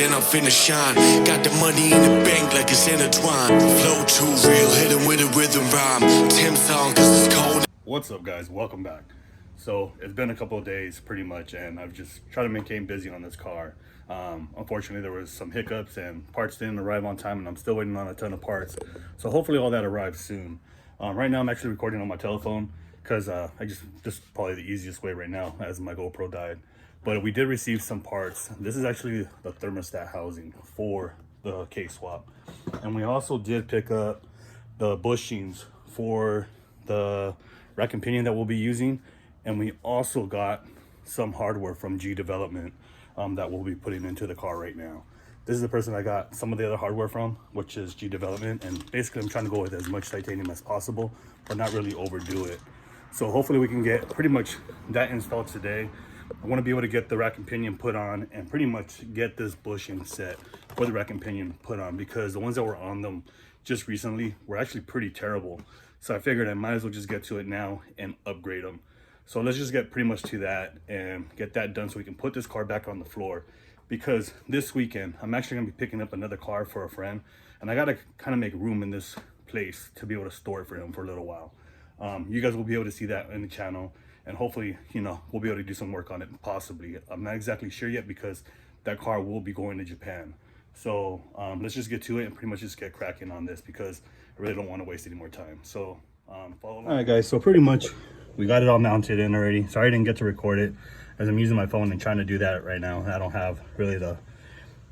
then I'm finna shine. Got the money in the bank like it's intertwined. Flow too real, hit 'em with a rhythm rhyme. Tim song, cause it's cold. What's up, guys? Welcome back. So it's been a couple of days pretty much, and I've just tried to maintain busy on this car. Unfortunately, there was some hiccups and parts didn't arrive on time, and I'm still waiting on a ton of parts. So hopefully all that arrives soon. Right now I'm actually recording on my telephone because this is probably the easiest way right now as my GoPro died. But we did receive some parts. This is actually the thermostat housing for the case swap. And we also did pick up the bushings for the rack and pinion that we'll be using. And we also got some hardware from G Development that we'll be putting into the car right now. This is the person I got some of the other hardware from, which is G Development. And basically I'm trying to go with as much titanium as possible, but not really overdo it. So hopefully we can get pretty much that installed today. I want to be able to get the rack and pinion put on and pretty much get this bushing set for the rack and pinion put on, because the ones that were on them just recently were actually pretty terrible. So I figured I might as well just get to it now and upgrade them. So let's just get pretty much to that and get that done so we can put this car back on the floor, because this weekend I'm actually going to be picking up another car for a friend, and I got to kind of make room in this place to be able to store it for him for a little while. You guys will be able to see that in the channel, and hopefully, you know, we'll be able to do some work on it, possibly. I'm not exactly sure yet because that car will be going to Japan. So let's just get to it and pretty much just get cracking on this, because I really don't want to waste any more time. So follow along. All right, guys, so pretty much we got it all mounted in already. Sorry I didn't get to record it as I'm using my phone and trying to do that right now. I don't have really the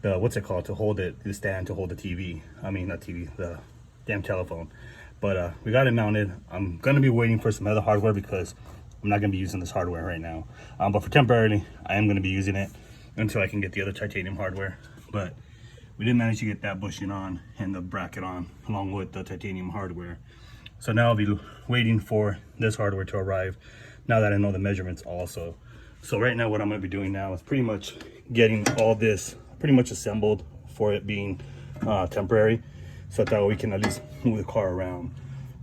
what's it called, to hold it, the stand to hold the TV. I mean, not TV, the damn telephone. But we got it mounted. I'm gonna be waiting for some other hardware because I'm not gonna be using this hardware right now. But for temporarily, I am gonna be using it until I can get the other titanium hardware. But we did manage to get that bushing on and the bracket on along with the titanium hardware. So now I'll be waiting for this hardware to arrive now that I know the measurements also. So right now what I'm gonna be doing now is pretty much getting all this pretty much assembled for it being temporary, so that way we can at least move the car around.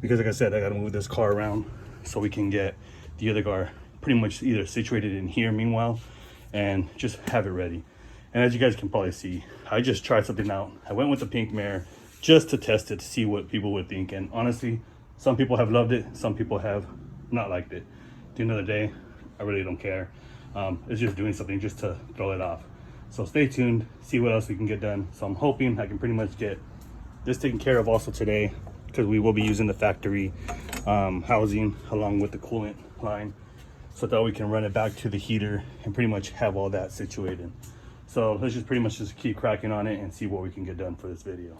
Because like I said, I gotta move this car around so we can get the other car pretty much either situated in here meanwhile and just have it ready. And as you guys can probably see, I just tried something out. I went with the pink mirror just to test it, to see what people would think. And honestly, some people have loved it, some people have not liked it. At the end of the day, I really don't care. It's just doing something just to throw it off. So stay tuned, see what else we can get done. So I'm hoping I can pretty much get this taken care of also today, because we will be using the factory housing along with the coolant line, so that we can run it back to the heater and pretty much have all that situated. So let's just pretty much just keep cracking on it and see what we can get done for this video.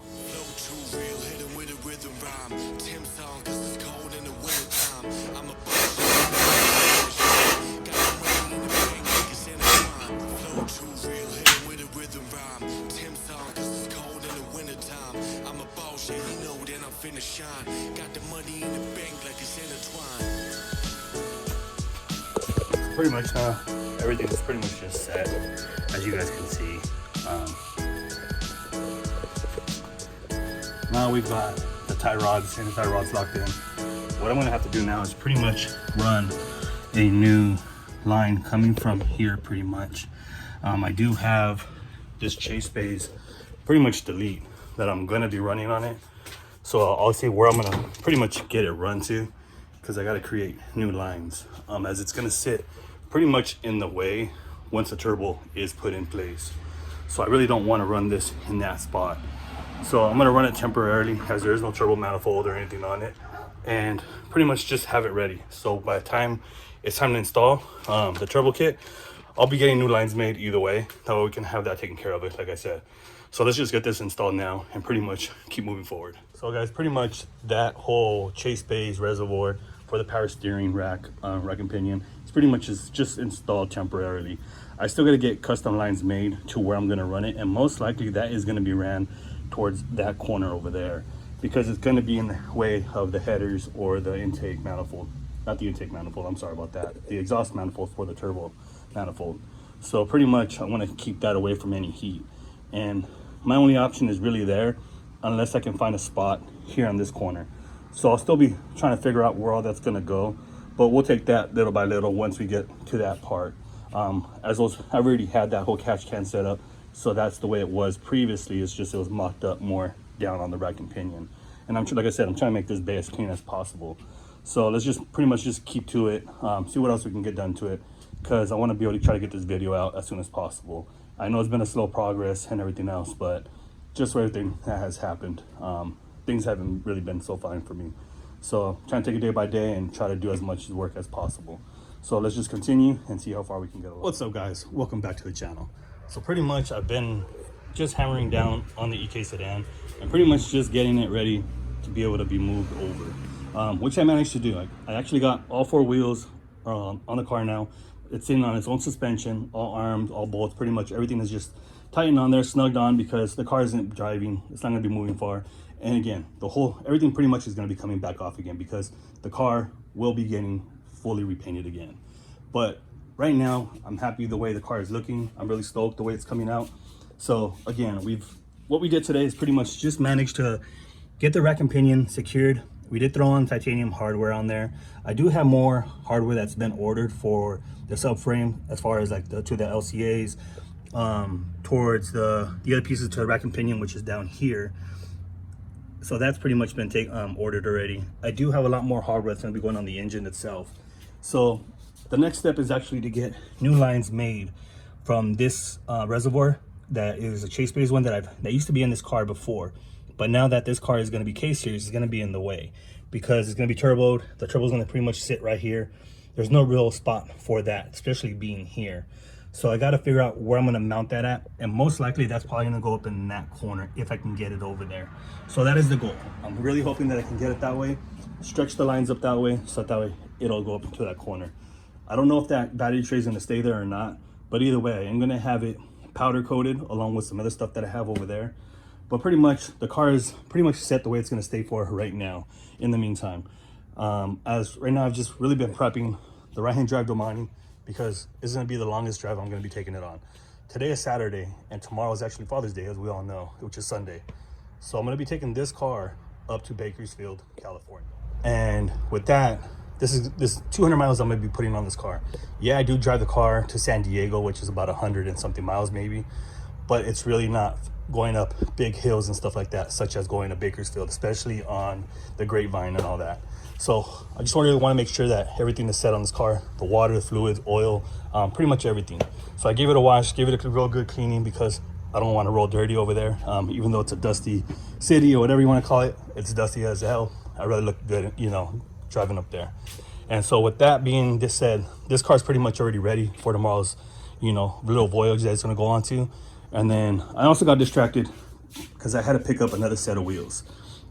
Pretty much everything is pretty much just set, as you guys can see. Now we've got the tie rods and the tie rods locked in. What I'm gonna have to do now is pretty much run a new line coming from here pretty much. I do have this chase base pretty much delete that I'm gonna be running on it. So I'll say where I'm gonna pretty much get it run to, because I gotta create new lines, as it's gonna sit pretty much in the way once the turbo is put in place. So I really don't want to run this in that spot. So I'm going to run it temporarily, as there is no turbo manifold or anything on it, and pretty much just have it ready. So by the time it's time to install the turbo kit, I'll be getting new lines made either way. That way we can have that taken care of, like I said. So let's just get this installed now and pretty much keep moving forward. So guys, pretty much that whole chase base reservoir for the power steering rack and pinion, it's pretty much just installed temporarily. I still got to get custom lines made to where I'm going to run it, and most likely that is going to be ran towards that corner over there, because it's going to be in the way of the headers or the intake manifold. Not the intake manifold, I'm sorry about that, the exhaust manifold for the turbo manifold. So pretty much I want to keep that away from any heat, and my only option is really there unless I can find a spot here on this corner. So I'll still be trying to figure out where all that's going to go, but we'll take that little by little once we get to that part. I've already had that whole catch can set up So that's the way it was previously. It's just it was mocked up more down on the rack and pinion. And like I said, I'm trying to make this bay as clean as possible. So let's just pretty much just keep to it, see what else we can get done to it, because I want to be able to try to get this video out as soon as possible. I know it's been a slow progress and everything else, but just for everything that has happened, things haven't really been so fine for me. So trying to take it day by day and try to do as much work as possible. So let's just continue and see how far we can get along. What's up, guys? Welcome back to the channel. So pretty much I've been just hammering down on the EK Sedan and pretty much just getting it ready to be able to be moved over, which I managed to do. I actually got all 4 wheels on the car now. It's sitting on its own suspension, all armed, all bolts, pretty much everything is just tightened on there, snugged on, because the car isn't driving, it's not going to be moving far. And again, everything pretty much is going to be coming back off again, because the car will be getting fully repainted again. But right now I'm happy the way the car is looking. I'm really stoked the way it's coming out. So again, what we did today is pretty much just managed to get the rack and pinion secured. We did throw on titanium hardware on there. I do have more hardware that's been ordered for the subframe, as far as like to the LCAs, towards the other pieces to the rack and pinion, which is down here. So that's pretty much been ordered already. I do have a lot more hardware that's going to be going on the engine itself. So the next step is actually to get new lines made from this reservoir that is a Chase Base one that used to be in this car before. But now that this car is going to be K-Series, it's going to be in the way, because it's going to be turboed. The turbo is going to pretty much sit right here. There's no real spot for that, especially being here. So I got to figure out where I'm going to mount that at. And most likely that's probably going to go up in that corner if I can get it over there. So that is the goal. I'm really hoping that I can get it that way, stretch the lines up that way, so that way it'll go up into that corner. I don't know if that battery tray is going to stay there or not, but either way, I'm going to have it powder coated along with some other stuff that I have over there. But pretty much the car is pretty much set the way it's going to stay for right now in the meantime. As right now I've just really been prepping the right-hand drive Domani, because it's going to be the longest drive I'm going to be taking it on. Today is Saturday and tomorrow is actually Father's Day, as we all know, which is Sunday. So I'm going to be taking this car up to Bakersfield, California. And with that, this 200 miles I'm going to be putting on this car. Yeah, I do drive the car to San Diego, which is about 100 and something miles maybe, but it's really not going up big hills and stuff like that, such as going to Bakersfield, especially on the Grapevine and all that. So I just really want to make sure that everything is set on this car, the water, the fluids, oil, pretty much everything. So I gave it a wash, gave it a real good cleaning, because I don't want to roll dirty over there. Even though it's a dusty city or whatever you want to call it, it's dusty as hell. I really look good, driving up there. And so with that being said, this car's pretty much already ready for tomorrow's, little voyage that it's going to go on to. And then I also got distracted because I had to pick up another set of wheels.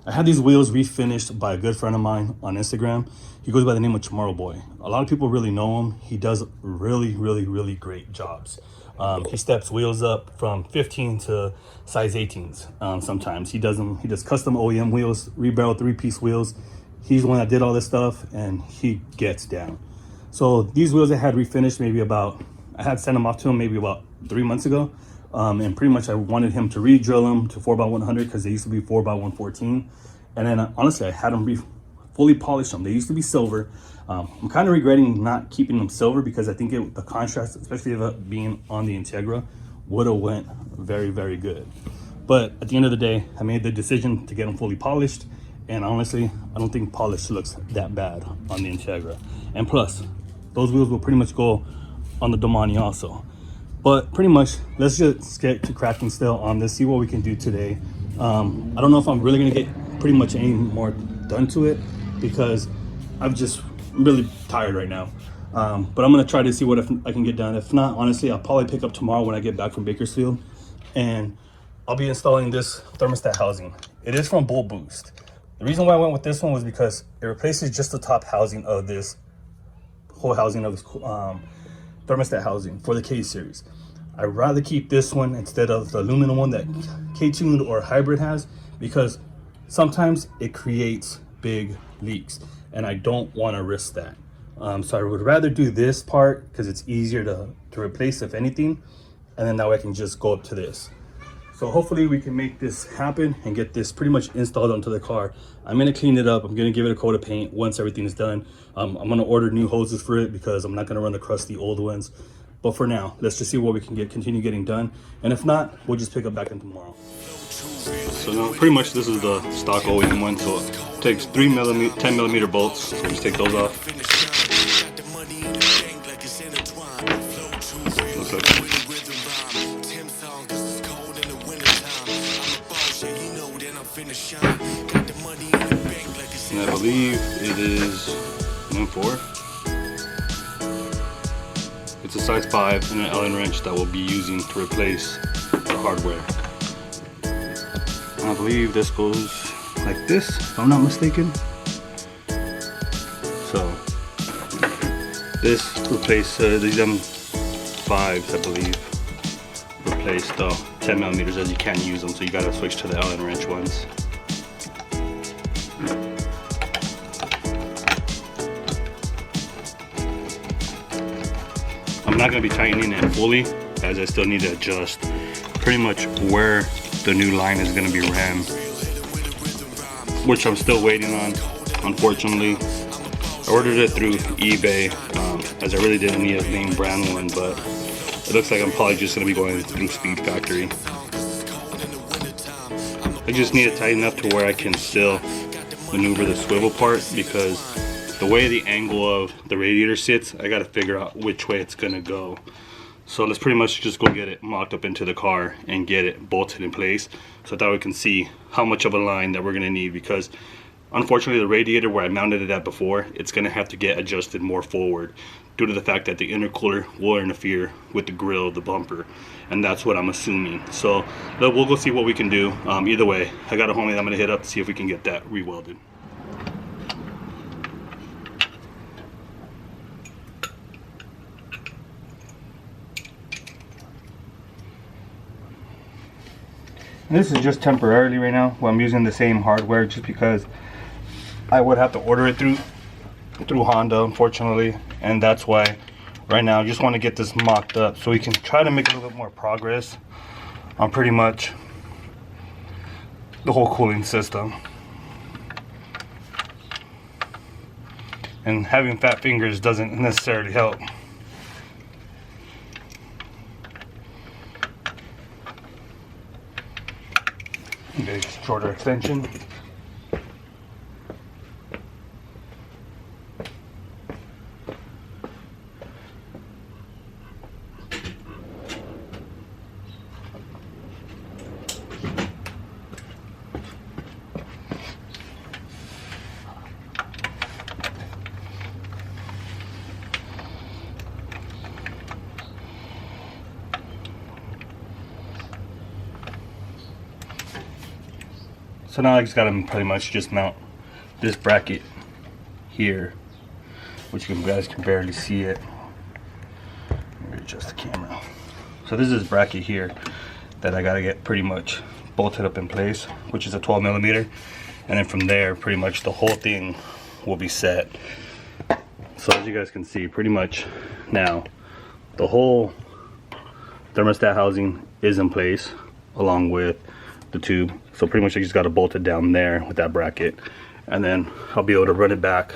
I had these wheels refinished by a good friend of mine on Instagram. He goes by the name of Tomorrow Boy. A lot of people really know him. He does really, really, really great jobs. He steps wheels up from 15 to size 18s. Sometimes he does custom OEM wheels, rebarrel 3-piece wheels. He's the one that did all this stuff, and he gets down. So these wheels I had refinished I had sent them off to him maybe about 3 months ago. And pretty much I wanted him to re-drill them to 4x100, because they used to be 4x114. And then honestly, I had them fully polished them. They used to be silver. I'm kind of regretting not keeping them silver, because I think the contrast, especially of it being on the Integra, would have went very, very good. But at the end of the day, I made the decision to get them fully polished. And honestly, I don't think polish looks that bad on the Integra. And plus, those wheels will pretty much go on the Domani also. But pretty much, let's just get to cracking still on this, see what we can do today. I don't know if I'm really going to get pretty much any more done to it, because I'm just really tired right now. But I'm going to try to see what I can get done. If not, honestly, I'll probably pick up tomorrow when I get back from Bakersfield. And I'll be installing this thermostat housing. It is from Bull Boost. The reason why I went with this one was because it replaces just the top housing of this whole housing of this thermostat housing for the K-Series. I'd rather keep this one instead of the aluminum one that K-Tuned or Hybrid has, because sometimes it creates big leaks and I don't want to risk that. So I would rather do this part because it's easier to replace, if anything, and then now I can just go up to this. So hopefully we can make this happen and get this pretty much installed onto the car. I'm going to clean it up. I'm going to give it a coat of paint once everything is done. I'm going to order new hoses for it because I'm not going to run the crusty old ones. But for now, let's just see what we can continue getting done. And if not, we'll just pick up back in tomorrow. So now pretty much this is the stock OEM one. So it takes 3mm, 10mm bolts. So just take those off. Looks like and I believe it is 1/4. It's a size 5 and an Allen wrench that we'll be using to replace the hardware. And I believe this goes like this, if I'm not mistaken. So this replaces these M5s, I believe, replace the 10mm as you can't use them, so you gotta switch to the Allen wrench ones. I'm not going to be tightening it fully, as I still need to adjust pretty much where the new line is going to be ran, which I'm still waiting on, unfortunately. I ordered it through eBay, as I really didn't need a name brand one, but it looks like I'm probably just going to be going through Speed Factory. I just need to tighten up to where I can still maneuver the swivel part, because the way the angle of the radiator sits, I gotta figure out which way it's gonna go. So let's pretty much just go get it mocked up into the car and get it bolted in place, so that we can see how much of a line that we're gonna need, because unfortunately the radiator where I mounted it at before, it's gonna have to get adjusted more forward due to the fact that the intercooler will interfere with the grill of the bumper, and that's what I'm assuming. So we'll go see what we can do. Either way, I got a homie that I'm gonna hit up to see if we can get that re-welded. This is just temporarily right now, where I'm using the same hardware, just because I would have to order it through Honda, unfortunately, and that's why right now I just want to get this mocked up so we can try to make a little bit more progress on pretty much the whole cooling system. And having fat fingers doesn't necessarily help. Okay, shorter extension. So now I just gotta pretty much just mount this bracket here, which you guys can barely see it. Let me adjust the camera. So this is this bracket here that I gotta get pretty much bolted up in place, which is a 12mm, and then from there pretty much the whole thing will be set. So as you guys can see, pretty much now the whole thermostat housing is in place along with the tube. So pretty much I just got to bolt it down there with that bracket, and then I'll be able to run it back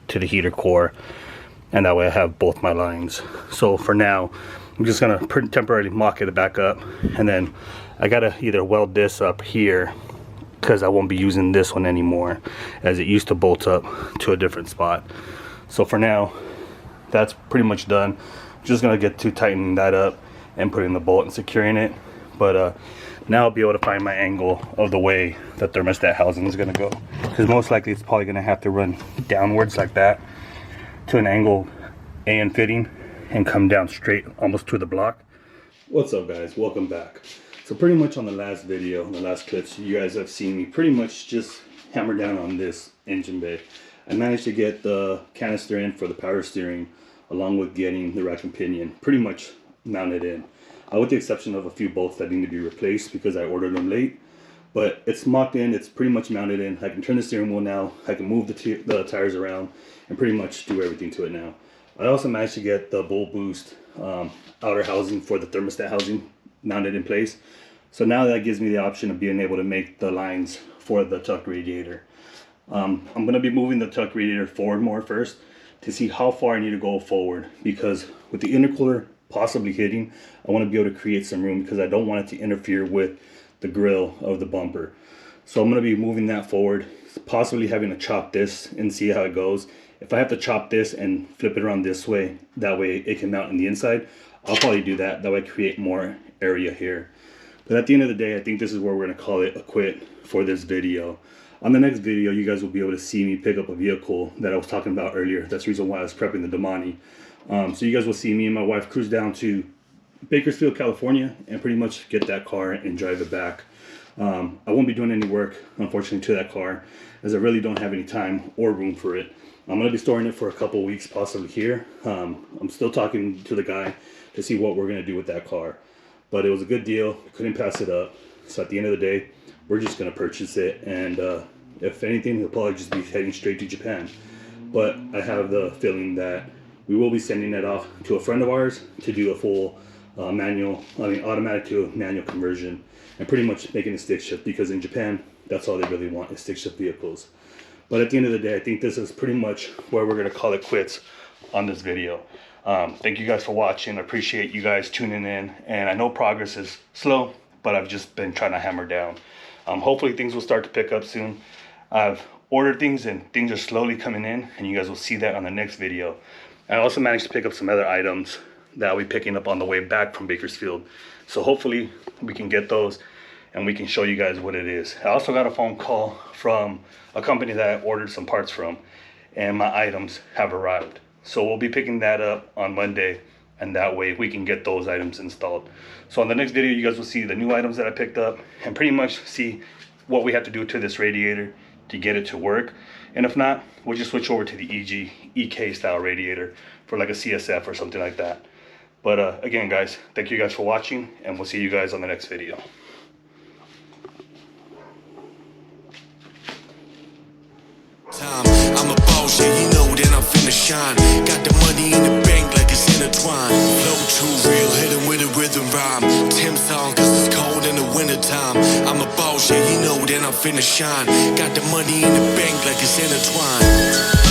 to the heater core, and that way I have both my lines. So for now I'm just gonna temporarily mock it back up, and then I gotta either weld this up here, because I won't be using this one anymore, as it used to bolt up to a different spot. So for now that's pretty much done. Just gonna get to tightening that up and putting the bolt and securing it. But now I'll be able to find my angle of the way the thermostat housing is going to go, because most likely it's probably going to have to run downwards like that to an angle AN fitting and come down straight almost to the block. What's up guys, welcome back. So pretty much on the last video, the last clips, you guys have seen me pretty much just hammer down on this engine bay. I managed to get the canister in for the power steering, along with getting the rack and pinion pretty much mounted in. With the exception of a few bolts that need to be replaced because I ordered them late. But it's mocked in, it's pretty much mounted in. I can turn the steering wheel now, I can move the tires around and pretty much do everything to it now. I also managed to get the Bull Boost outer housing for the thermostat housing mounted in place. So now that gives me the option of being able to make the lines for the tuck radiator. I'm going to be moving the tuck radiator forward more first to see how far I need to go forward, because with the intercooler possibly hitting, I want to be able to create some room because I don't want it to interfere with the grill of the bumper. So I'm going to be moving that forward, possibly having to chop this and see how it goes. If I have to chop this and flip it around this way, that way it can mount on the inside, I'll probably do that. That way I create more area here. But at the end of the day, I think this is where we're going to call it a quit for this video. On the next video, you guys will be able to see me pick up a vehicle that I was talking about earlier. That's the reason why I was prepping the Damani. So you guys will see me and my wife cruise down to Bakersfield, California, and pretty much get that car and drive it back. I won't be doing any work, unfortunately, to that car, as I really don't have any time or room for it. I'm going to be storing it for a couple weeks, possibly here. I'm still talking to the guy to see what we're going to do with that car. But it was a good deal. Couldn't pass it up. So at the end of the day, we're just going to purchase it. And if anything, he'll probably just be heading straight to Japan. But I have the feeling that we will be sending it off to a friend of ours to do a full automatic to manual conversion, and pretty much making a stick shift, because in Japan, that's all they really want is stick shift vehicles. But at the end of the day, I think this is pretty much where we're going to call it quits on this video. Thank you guys for watching. I appreciate you guys tuning in, and I know progress is slow, but I've just been trying to hammer down. Hopefully things will start to pick up soon. I've ordered things and things are slowly coming in, and you guys will see that on the next video. I also managed to pick up some other items that I'll be picking up on the way back from Bakersfield. So hopefully we can get those and we can show you guys what it is. I also got a phone call from a company that I ordered some parts from, and my items have arrived. So we'll be picking that up on Monday, and that way we can get those items installed. So on the next video, you guys will see the new items that I picked up and pretty much see what we have to do to this radiator to get it to work. And if not, we'll just switch over to the EK style radiator for like a CSF or something like that. But again, guys, thank you guys for watching, and we'll see you guys on the next video. I'm a boss, yeah, you know that I'm finna shine. Got the money in the bank like it's intertwined. Flow too real, hit 'em with a rhythm rhyme. Tim song, cause it's cold in the wintertime. I'm a boss, yeah, you know that I'm finna shine. Got the money in the bank like it's intertwined.